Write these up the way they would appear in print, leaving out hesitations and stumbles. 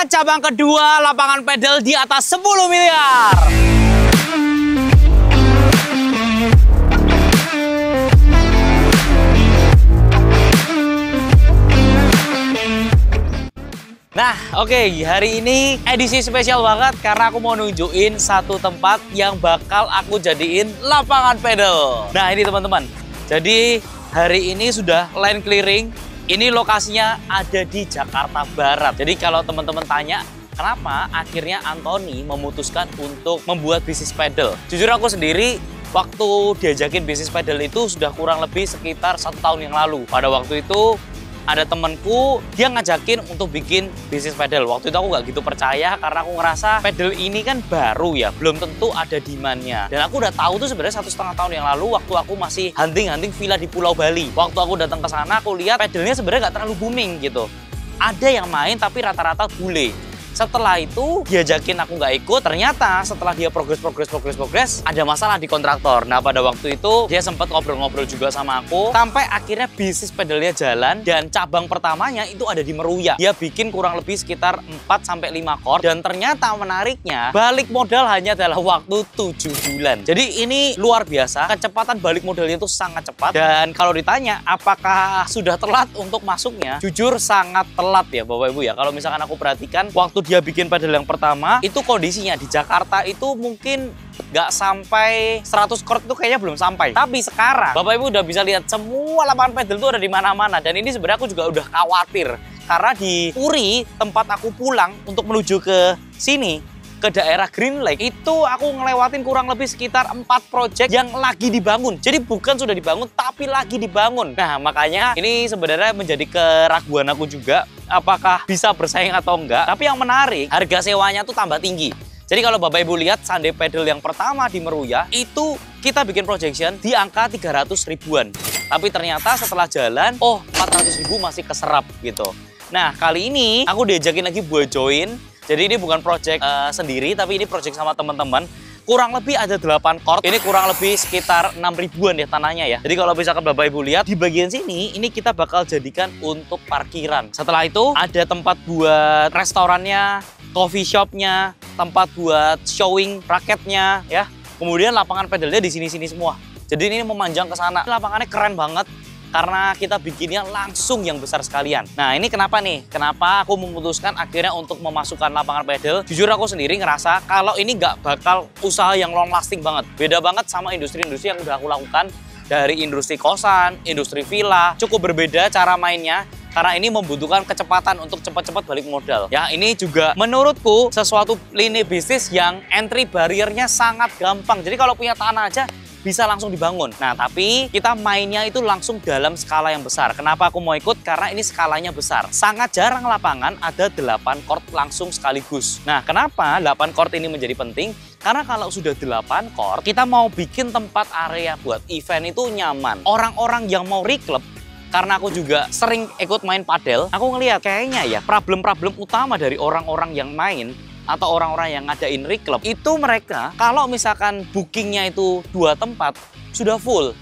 cabang kedua lapangan pedal di atas 10 miliar. Nah, oke, hari ini edisi spesial banget karena aku mau nunjukin satu tempat yang bakal aku jadiin lapangan pedal. Nah, ini teman-teman. Jadi, hari ini sudah line clearing. Ini lokasinya ada di Jakarta Barat. Jadi, kalau teman-teman tanya, kenapa akhirnya Anthony memutuskan untuk membuat bisnis pedal? Jujur aku sendiri, waktu diajakin bisnis pedal itu sudah kurang lebih sekitar 1 tahun yang lalu. Pada waktu itu, ada temenku, dia ngajakin untuk bikin bisnis pedal. Waktu itu aku nggak gitu percaya karena aku ngerasa pedal ini kan baru ya, belum tentu ada demand-nya. Dan aku udah tahu tuh sebenarnya 1,5 tahun yang lalu waktu aku masih hunting villa di Pulau Bali. Waktu aku datang ke sana, aku lihat pedalnya sebenarnya nggak terlalu booming gitu. Ada yang main tapi rata-rata bule. Setelah itu diajakin aku nggak ikut, ternyata setelah dia progres, ada masalah di kontraktor. Nah, pada waktu itu dia sempat ngobrol-ngobrol juga sama aku, sampai akhirnya bisnis pedalnya jalan dan cabang pertamanya itu ada di Meruya. Dia bikin kurang lebih sekitar 4-5 chord dan ternyata menariknya balik modal hanya dalam waktu 7 bulan. Jadi ini luar biasa, kecepatan balik modalnya itu sangat cepat. Dan kalau ditanya apakah sudah telat untuk masuknya, jujur sangat telat ya Bapak Ibu ya. Kalau misalkan aku perhatikan waktu dia bikin pedal yang pertama, itu kondisinya di Jakarta itu mungkin nggak sampai 100 chord, itu kayaknya belum sampai. Tapi sekarang Bapak Ibu udah bisa lihat semua lapangan pedal itu ada di mana-mana. Dan ini sebenarnya aku juga udah khawatir karena di Puri tempat aku pulang untuk menuju ke sini, ke daerah Green Lake, itu aku ngelewatin kurang lebih sekitar 4 project yang lagi dibangun. Jadi bukan sudah dibangun, tapi lagi dibangun. Nah, makanya ini sebenarnya menjadi keraguan aku juga, apakah bisa bersaing atau enggak. Tapi yang menarik, harga sewanya tuh tambah tinggi. Jadi kalau Bapak Ibu lihat Sunday Pedal yang pertama di Meruya, itu kita bikin projection di angka 300 ribuan. Tapi ternyata setelah jalan, 400 ribu masih keserap gitu. Nah, kali ini aku diajakin lagi buat join. Jadi ini bukan project sendiri, tapi ini project sama teman-teman. Kurang lebih ada 8 chord. Ini kurang lebih sekitar 6 ribuan ya tanahnya ya. Jadi kalau misalkan Bapak Ibu lihat, di bagian sini, ini kita bakal jadikan untuk parkiran. Setelah itu ada tempat buat restorannya, coffee shopnya, tempat buat showing raketnya ya. Kemudian lapangan pedalnya di sini-sini semua. Jadi ini memanjang ke sana. Lapangannya keren banget. Karena kita bikinnya langsung yang besar sekalian. Nah, ini kenapa nih? Kenapa aku memutuskan akhirnya untuk memasukkan lapangan pedal? Jujur aku sendiri ngerasa kalau ini nggak bakal usaha yang long lasting banget. Beda banget sama industri-industri yang udah aku lakukan. Dari industri kosan, industri villa, cukup berbeda cara mainnya. Karena ini membutuhkan kecepatan untuk cepat-cepat balik modal. Ya, ini juga menurutku sesuatu lini bisnis yang entry barrier-nya sangat gampang. Jadi kalau punya tanah aja, bisa langsung dibangun. Nah, tapi kita mainnya itu langsung dalam skala yang besar. Kenapa aku mau ikut? Karena ini skalanya besar. Sangat jarang lapangan ada 8 chord langsung sekaligus. Nah, kenapa 8 chord ini menjadi penting? Karena kalau sudah 8 chord, kita mau bikin tempat area buat event itu nyaman. Orang-orang yang mau reclub, karena aku juga sering ikut main padel, aku ngelihat kayaknya ya problem-problem utama dari orang-orang yang main atau orang-orang yang ngadain reclub itu mereka kalau misalkan bookingnya itu 2 tempat sudah full.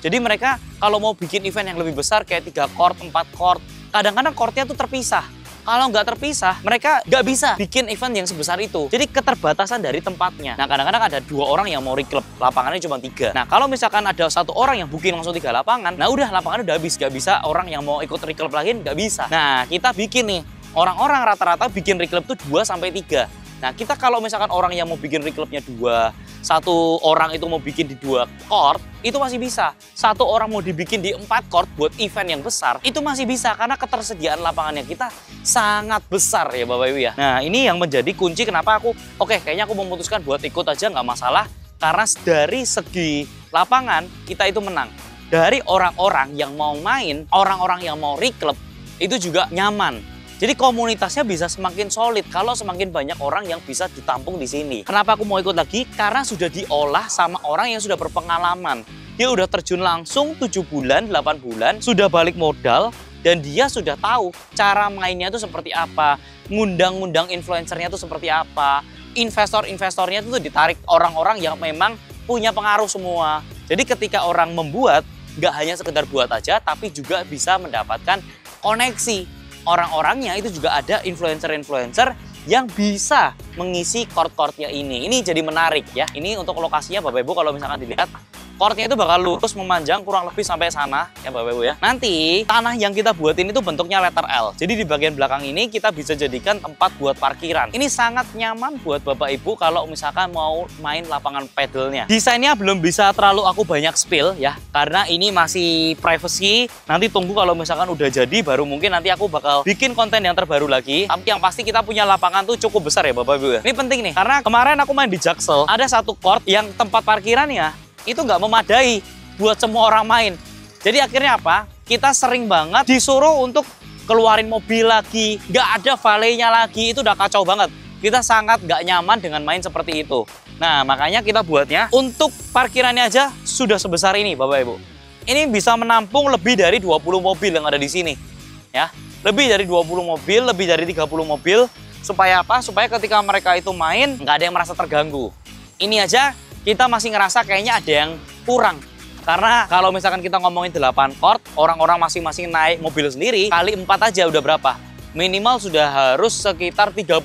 Jadi mereka kalau mau bikin event yang lebih besar kayak 3 chord, 4 chord, kadang-kadang chordnya tuh terpisah. Kalau nggak terpisah, mereka nggak bisa bikin event yang sebesar itu. Jadi keterbatasan dari tempatnya. Nah, kadang-kadang ada 2 orang yang mau reclub, lapangannya cuma 3. Nah, kalau misalkan ada 1 orang yang booking langsung 3 lapangan, nah udah lapangannya udah habis. Nggak bisa orang yang mau ikut reclub lagi, nggak bisa. Nah, kita bikin nih. Orang-orang rata-rata bikin reclub tuh 2-3. Nah, kita kalau misalkan orang yang mau bikin reclubnya 2, 1 orang itu mau bikin di 2 chord, itu masih bisa. 1 orang mau dibikin di 4 chord buat event yang besar, itu masih bisa karena ketersediaan lapangannya kita sangat besar ya Bapak Ibu ya. Nah, ini yang menjadi kunci kenapa aku, kayaknya aku memutuskan buat ikut aja nggak masalah. Karena dari segi lapangan, kita itu menang. Dari orang-orang yang mau main, orang-orang yang mau reclub, itu juga nyaman. Jadi komunitasnya bisa semakin solid kalau semakin banyak orang yang bisa ditampung di sini. Kenapa aku mau ikut lagi? Karena sudah diolah sama orang yang sudah berpengalaman. Dia udah terjun langsung 7 bulan, 8 bulan, sudah balik modal, dan dia sudah tahu cara mainnya itu seperti apa, ngundang-ngundang influencernya itu seperti apa, investor-investornya itu ditarik orang-orang yang memang punya pengaruh semua. Jadi ketika orang membuat, nggak hanya sekedar buat aja, tapi juga bisa mendapatkan koneksi. orang-orangnya itu juga ada influencer-influencer yang bisa mengisi court-courtnya ini. Ini jadi menarik ya. Ini untuk lokasinya Bapak Ibu kalau misalkan dilihat, courtnya itu bakal lurus memanjang kurang lebih sampai sana ya Bapak Ibu ya. Nanti tanah yang kita buat ini tuh bentuknya letter L. Jadi di bagian belakang ini kita bisa jadikan tempat buat parkiran. Ini sangat nyaman buat Bapak Ibu kalau misalkan mau main lapangan pedalnya. Desainnya belum bisa terlalu aku banyak spill ya, karena ini masih privacy. Nanti tunggu kalau misalkan udah jadi baru mungkin nanti aku bakal bikin konten yang terbaru lagi. Tapi yang pasti kita punya lapangan tuh cukup besar ya Bapak Ibu ya. Ini penting nih, karena kemarin aku main di Jaksel, ada satu court yang tempat parkirannya itu nggak memadai buat semua orang main. Jadi akhirnya apa? Kita sering banget disuruh untuk keluarin mobil lagi, nggak ada valenya lagi, itu udah kacau banget. Kita sangat nggak nyaman dengan main seperti itu. Nah, makanya kita buatnya untuk parkirannya aja sudah sebesar ini, Bapak Ibu. Ini bisa menampung lebih dari 20 mobil yang ada di sini. Ya, lebih dari 20 mobil, lebih dari 30 mobil. Supaya apa? Supaya ketika mereka itu main, nggak ada yang merasa terganggu. Ini aja kita masih ngerasa kayaknya ada yang kurang. Karena kalau misalkan kita ngomongin 8 court, orang-orang masing-masing naik mobil sendiri, kali 4 aja udah berapa? Minimal sudah harus sekitar 32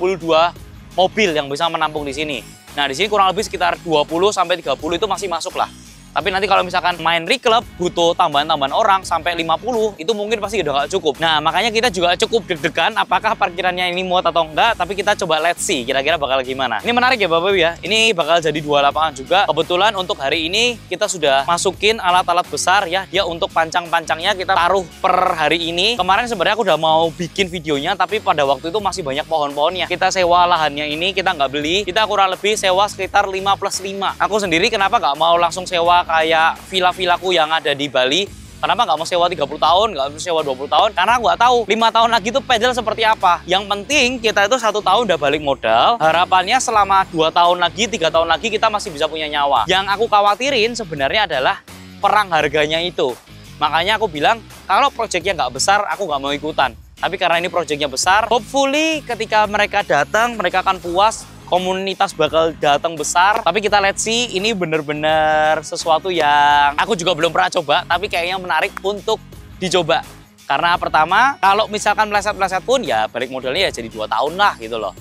mobil yang bisa menampung di sini. Nah, di sini kurang lebih sekitar 20 sampai 30 itu masih masuk lah. Tapi nanti kalau misalkan main reclub butuh tambahan-tambahan orang sampai 50, itu mungkin pasti udah nggak cukup. Nah, makanya kita juga cukup deg-degan apakah parkirannya ini muat atau enggak, tapi kita coba let's see kira-kira bakal gimana. Ini menarik ya Bapak Ibu ya. Ini bakal jadi 2 lapangan juga. Kebetulan untuk hari ini kita sudah masukin alat-alat besar ya. Dia untuk pancang-pancangnya kita taruh per hari ini. Kemarin sebenarnya aku udah mau bikin videonya, tapi pada waktu itu masih banyak pohon-pohonnya. Kita sewa lahannya ini, kita nggak beli. Kita kurang lebih sewa sekitar 5+5. Aku sendiri kenapa nggak mau langsung sewa kayak villa-villaku yang ada di Bali? Kenapa nggak mau sewa 30 tahun, nggak mau sewa 20 tahun? Karena aku nggak tahu 5 tahun lagi tuh pedal seperti apa. Yang penting kita itu 1 tahun udah balik modal. Harapannya selama 2 tahun lagi, 3 tahun lagi kita masih bisa punya nyawa. Yang aku khawatirin sebenarnya adalah perang harganya itu. Makanya aku bilang kalau proyeknya nggak besar, aku nggak mau ikutan. Tapi karena ini proyeknya besar, hopefully ketika mereka datang, mereka akan puas. Komunitas bakal datang besar, tapi kita let's see, ini bener-bener sesuatu yang aku juga belum pernah coba, tapi kayaknya menarik untuk dicoba. Karena pertama, kalau misalkan meleset-meleset pun ya balik modalnya ya jadi 2 tahun lah gitu loh.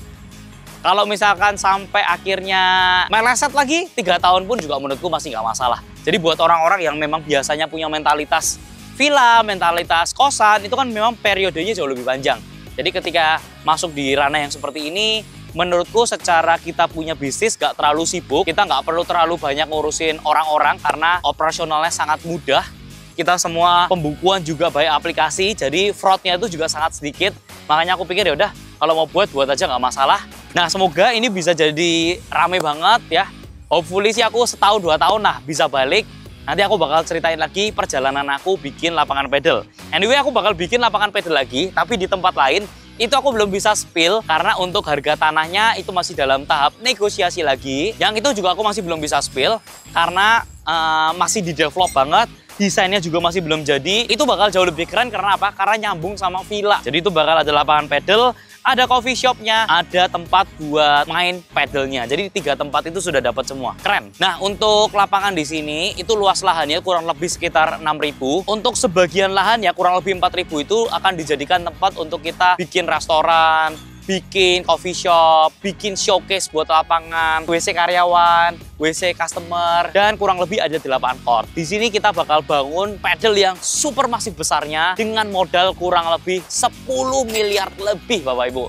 Kalau misalkan sampai akhirnya meleset lagi 3 tahun pun juga menurutku masih nggak masalah. Jadi buat orang-orang yang memang biasanya punya mentalitas villa, mentalitas kosan, itu kan memang periodenya jauh lebih panjang. Jadi ketika masuk di ranah yang seperti ini, menurutku secara kita punya bisnis gak terlalu sibuk, kita nggak perlu terlalu banyak ngurusin orang-orang karena operasionalnya sangat mudah. Kita semua pembukuan juga by aplikasi, jadi fraudnya itu juga sangat sedikit. Makanya aku pikir ya udah kalau mau buat aja nggak masalah. Nah semoga ini bisa jadi rame banget ya. Hopefully sih aku 1-2 tahun lah bisa balik. Nanti aku bakal ceritain lagi perjalanan aku bikin lapangan pedal. Anyway aku bakal bikin lapangan pedal lagi, tapi di tempat lain. Itu aku belum bisa spill karena untuk harga tanahnya itu masih dalam tahap negosiasi lagi. Yang itu juga aku masih belum bisa spill karena masih di develop banget. Desainnya juga masih belum jadi. Itu bakal jauh lebih keren karena apa? Karena nyambung sama villa. Jadi itu bakal ada lapangan pedal, ada coffee shopnya, ada tempat buat main pedalnya. Jadi 3 tempat itu sudah dapat semua. Keren. Nah, untuk lapangan di sini itu luas lahannya kurang lebih sekitar 6.000. Untuk sebagian lahan ya kurang lebih 4.000 itu akan dijadikan tempat untuk kita bikin restoran, bikin coffee shop, bikin showcase buat lapangan, WC karyawan, WC customer, dan kurang lebih ada 8 court. Di sini kita bakal bangun pedal yang super masif besarnya dengan modal kurang lebih 10 miliar lebih Bapak Ibu.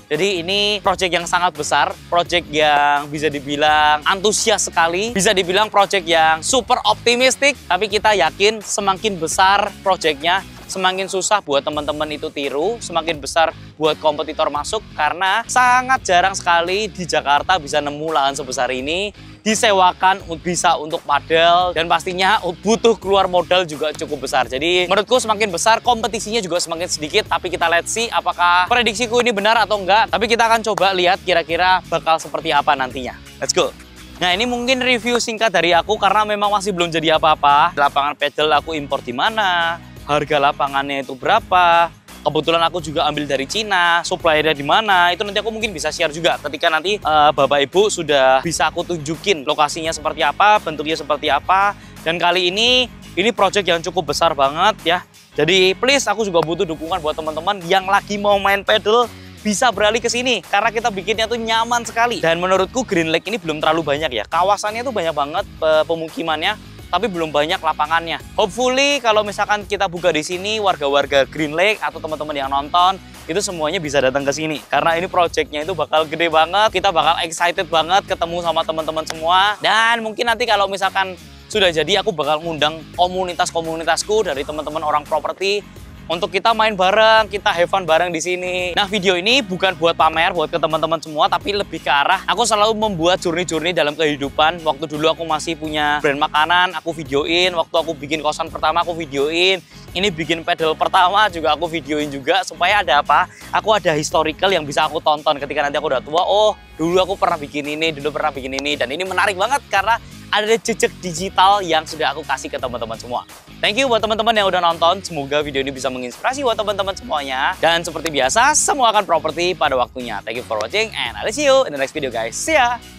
Jadi ini proyek yang sangat besar, proyek yang bisa dibilang antusias sekali, bisa dibilang proyek yang super optimistik, tapi kita yakin semakin besar proyeknya, semakin susah buat teman-teman itu tiru, semakin besar buat kompetitor masuk karena sangat jarang sekali di Jakarta bisa nemu lahan sebesar ini, disewakan bisa untuk padel, dan pastinya butuh keluar modal juga cukup besar. Jadi menurutku semakin besar kompetisinya juga semakin sedikit, tapi kita let's see apakah prediksiku ini benar atau enggak. Tapi kita akan coba lihat kira-kira bakal seperti apa nantinya. Let's go! Nah ini mungkin review singkat dari aku karena memang masih belum jadi apa-apa. Lapangan pedal aku impor di mana, harga lapangannya itu berapa. Kebetulan aku juga ambil dari Cina, suppliernya di mana, itu nanti aku mungkin bisa share juga ketika nanti Bapak Ibu sudah bisa aku tunjukin lokasinya seperti apa, bentuknya seperti apa. Dan kali ini project yang cukup besar banget ya. Jadi please, aku juga butuh dukungan buat teman-teman yang lagi mau main pedal, bisa beralih ke sini karena kita bikinnya tuh nyaman sekali. Dan menurutku Green Lake ini belum terlalu banyak ya. Kawasannya tuh banyak banget pemukimannya, tapi belum banyak lapangannya. Hopefully kalau misalkan kita buka di sini, warga-warga Green Lake atau teman-teman yang nonton itu semuanya bisa datang ke sini karena ini projectnya itu bakal gede banget. Kita bakal excited banget ketemu sama teman-teman semua. Dan mungkin nanti kalau misalkan sudah jadi, aku bakal ngundang komunitas-komunitasku dari teman-teman orang properti untuk kita main bareng, kita have fun bareng di sini. Nah, video ini bukan buat pamer, buat ke teman-teman semua, tapi lebih ke arah aku selalu membuat journey-journey dalam kehidupan. Waktu dulu aku masih punya brand makanan, aku videoin. Waktu aku bikin kosan pertama, aku videoin. Ini bikin pedal pertama juga aku videoin juga, supaya ada apa? Aku ada historical yang bisa aku tonton ketika nanti aku udah tua. Oh, dulu aku pernah bikin ini, dulu pernah bikin ini. Dan ini menarik banget karena ada jejak digital yang sudah aku kasih ke teman-teman semua. Thank you buat teman-teman yang udah nonton. Semoga video ini bisa menginspirasi buat teman-teman semuanya. Dan seperti biasa, semua akan properti pada waktunya. Thank you for watching and I'll see you in the next video guys. See ya!